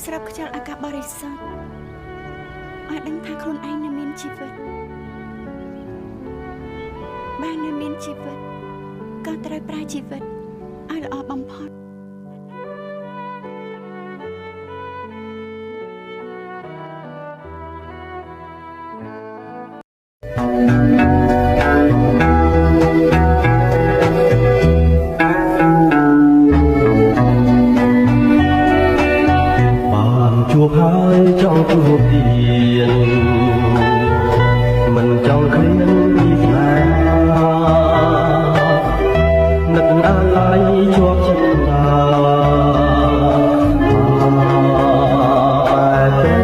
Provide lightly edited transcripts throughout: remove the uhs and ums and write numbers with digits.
ស្រាប់ខ្យល់អាកាសបរិសុទ្ធឲ្យដឹងថាខ្លួនឯងនៅមានជីវិតបាននៅមានជីវិតក៏ត្រូវប្រើជីវិតឲ្យល្អបំផុតជួបហើយចង់ជួបទៀតមិនចង់ឃ្លានពីស្នេហានឹកអាឡ័យជាប់ចិត្តតាតែ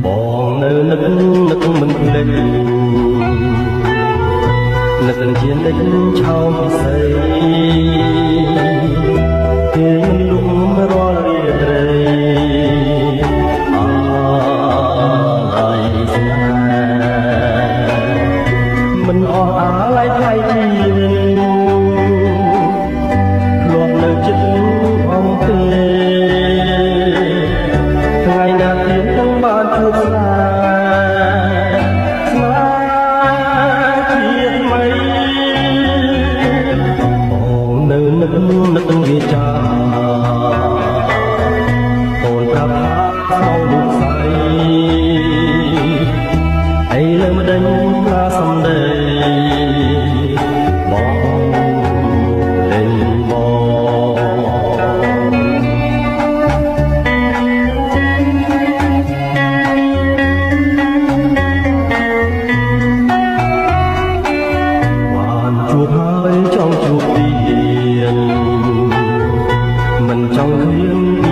បងនៅនឹកមិនភ្លេចនឹកជានិចឆោមពិសីគេលំរាល់មិនអស់អាឡ័យថ្លៃជីវិតធ្លាប់នៅចិត្តអំទេថ្ងៃណាទៀតនឹងបានជួបស្នេហ៍ជាតិថ្មីបងនៅនឹកវាចាអូនប្រាប់ថាក្នុងរូបស្រីអីលើម្ដេចថាសំដីបងលេងបងបានជួបហើយចង់ជួបទៀតមិនចង់ឃ្លាន